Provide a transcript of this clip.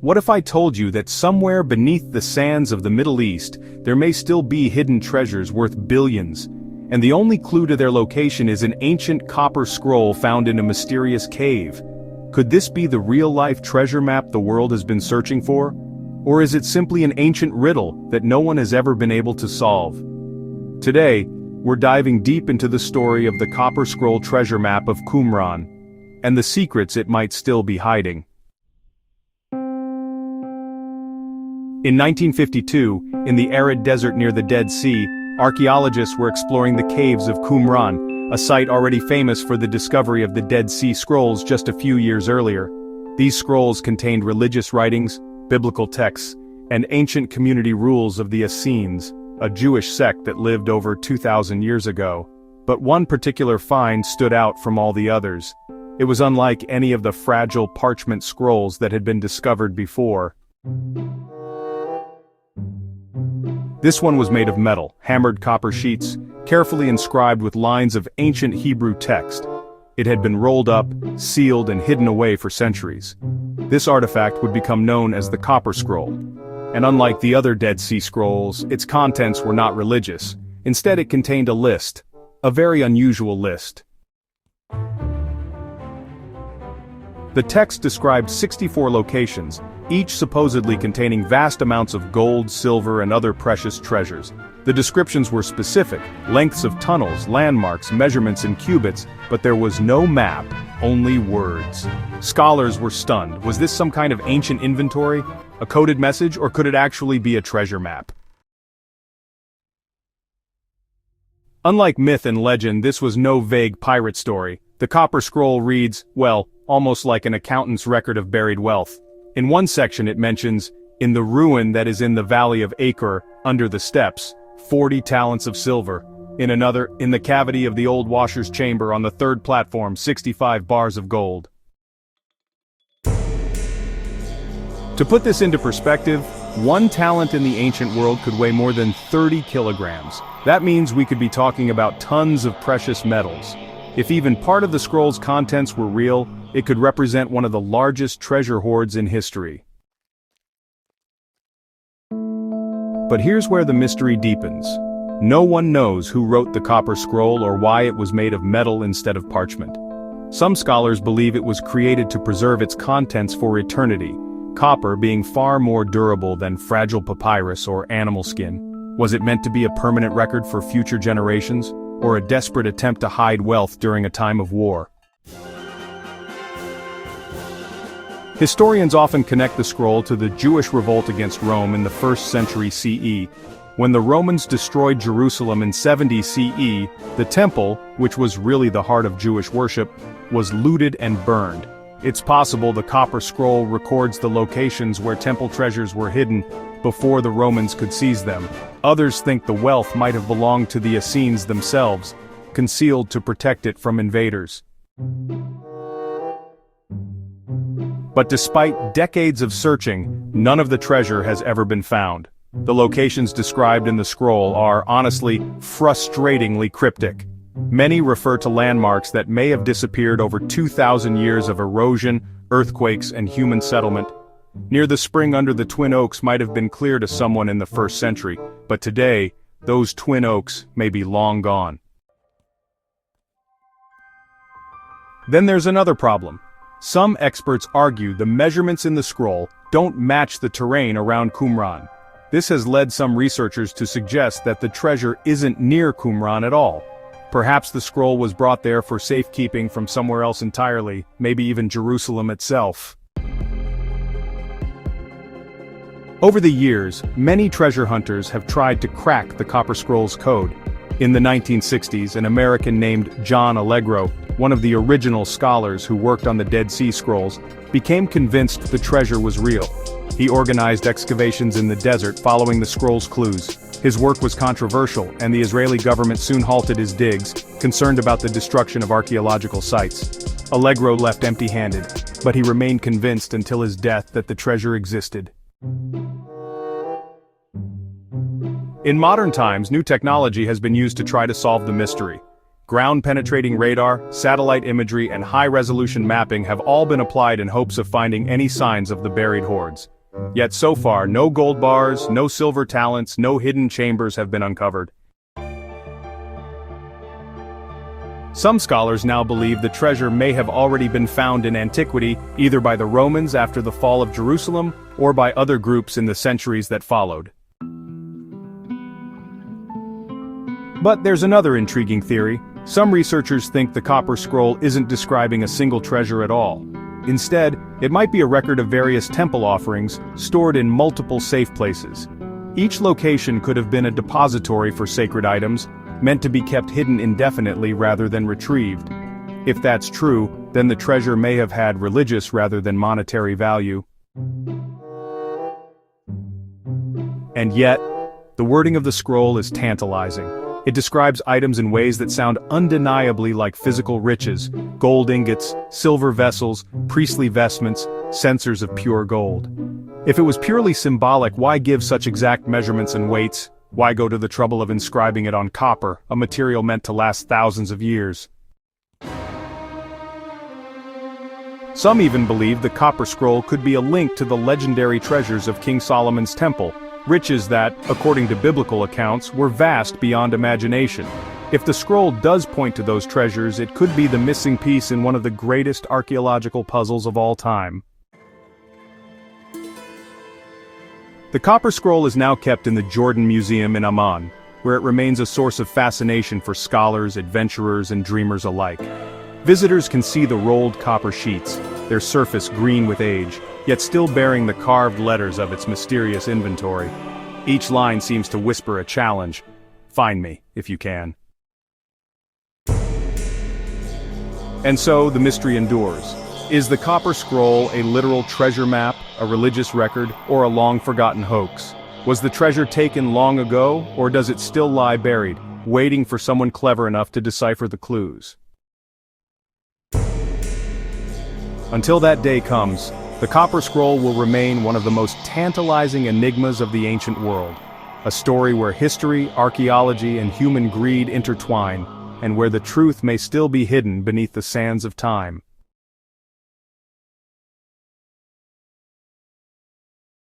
What if I told you that somewhere beneath the sands of the Middle East, there may still be hidden treasures worth billions, and the only clue to their location is an ancient copper scroll found in a mysterious cave? Could this be the real-life treasure map the world has been searching for? Or is it simply an ancient riddle that no one has ever been able to solve? Today, we're diving deep into the story of the Copper Scroll treasure map of Qumran, and the secrets it might still be hiding. In 1952, in the arid desert near the Dead Sea, archaeologists were exploring the caves of Qumran, a site already famous for the discovery of the Dead Sea Scrolls just a few years earlier. These scrolls contained religious writings, biblical texts, and ancient community rules of the Essenes, a Jewish sect that lived over 2,000 years ago. But one particular find stood out from all the others. It was unlike any of the fragile parchment scrolls that had been discovered before. This one was made of metal, hammered copper sheets, carefully inscribed with lines of ancient Hebrew text. It had been rolled up, sealed, and hidden away for centuries. This artifact would become known as the Copper Scroll. And unlike the other Dead Sea Scrolls, its contents were not religious. Instead, it contained a list, a very unusual list. The text described 64 locations, each supposedly containing vast amounts of gold, silver, and other precious treasures. The descriptions were specific, lengths of tunnels, landmarks, measurements in cubits, but there was no map, only words. Scholars were stunned. Was this some kind of ancient inventory, a coded message, or could it actually be a treasure map? Unlike myth and legend, this was no vague pirate story. The Copper Scroll reads, well, almost like an accountant's record of buried wealth. In one section it mentions, in the ruin that is in the valley of Acre, under the steps, 40 talents of silver. In another, in the cavity of the old washer's chamber on the third platform, 65 bars of gold. To put this into perspective, 1 talent in the ancient world could weigh more than 30 kilograms. That means we could be talking about tons of precious metals. If even part of the scroll's contents were real, it could represent one of the largest treasure hoards in history. But here's where the mystery deepens. No one knows who wrote the Copper Scroll or why it was made of metal instead of parchment. Some scholars believe it was created to preserve its contents for eternity, copper being far more durable than fragile papyrus or animal skin. Was it meant to be a permanent record for future generations, or a desperate attempt to hide wealth during a time of war? Historians often connect the scroll to the Jewish revolt against Rome in the 1st century CE. When the Romans destroyed Jerusalem in 70 CE, the temple, which was really the heart of Jewish worship, was looted and burned. It's possible the Copper Scroll records the locations where temple treasures were hidden before the Romans could seize them. Others think the wealth might have belonged to the Essenes themselves, concealed to protect it from invaders. But despite decades of searching, none of the treasure has ever been found. The locations described in the scroll are, honestly, frustratingly cryptic. Many refer to landmarks that may have disappeared over 2,000 years of erosion, earthquakes, and human settlement. Near the spring under the Twin Oaks might have been clear to someone in the 1st century, but today, those Twin Oaks may be long gone. Then there's another problem. Some experts argue the measurements in the scroll don't match the terrain around Qumran. This has led some researchers to suggest that the treasure isn't near Qumran at all. Perhaps the scroll was brought there for safekeeping from somewhere else entirely, maybe even Jerusalem itself. Over the years, many treasure hunters have tried to crack the Copper Scroll's code. In the 1960s, an American named John Allegro, one of the original scholars who worked on the Dead Sea Scrolls, became convinced the treasure was real. He organized excavations in the desert following the scroll's clues. His work was controversial, and the Israeli government soon halted his digs, concerned about the destruction of archaeological sites. Allegro left empty-handed, but he remained convinced until his death that the treasure existed. In modern times, new technology has been used to try to solve the mystery. Ground-penetrating radar, satellite imagery, and high-resolution mapping have all been applied in hopes of finding any signs of the buried hoards. Yet so far, no gold bars, no silver talents, no hidden chambers have been uncovered. Some scholars now believe the treasure may have already been found in antiquity, either by the Romans after the fall of Jerusalem, or by other groups in the centuries that followed. But there's another intriguing theory. Some researchers think the Copper Scroll isn't describing a single treasure at all. Instead, it might be a record of various temple offerings, stored in multiple safe places. Each location could have been a depository for sacred items, meant to be kept hidden indefinitely rather than retrieved. If that's true, then the treasure may have had religious rather than monetary value. And yet, the wording of the scroll is tantalizing. It describes items in ways that sound undeniably like physical riches: gold ingots, silver vessels, priestly vestments, censers of pure gold. If it was purely symbolic, why give such exact measurements and weights? Why go to the trouble of inscribing it on copper, a material meant to last thousands of years? Some even believe the Copper Scroll could be a link to the legendary treasures of King Solomon's temple, riches that, according to biblical accounts, were vast beyond imagination. If the scroll does point to those treasures, it could be the missing piece in one of the greatest archaeological puzzles of all time. The Copper Scroll is now kept in the Jordan Museum in Amman, where it remains a source of fascination for scholars, adventurers, and dreamers alike. Visitors can see the rolled copper sheets, their surface green with age, yet still bearing the carved letters of its mysterious inventory. Each line seems to whisper a challenge. Find me, if you can. And so, the mystery endures. Is the Copper Scroll a literal treasure map, a religious record, or a long-forgotten hoax? Was the treasure taken long ago, or does it still lie buried, waiting for someone clever enough to decipher the clues? Until that day comes, the Copper Scroll will remain one of the most tantalizing enigmas of the ancient world. A story where history, archaeology, and human greed intertwine, and where the truth may still be hidden beneath the sands of time.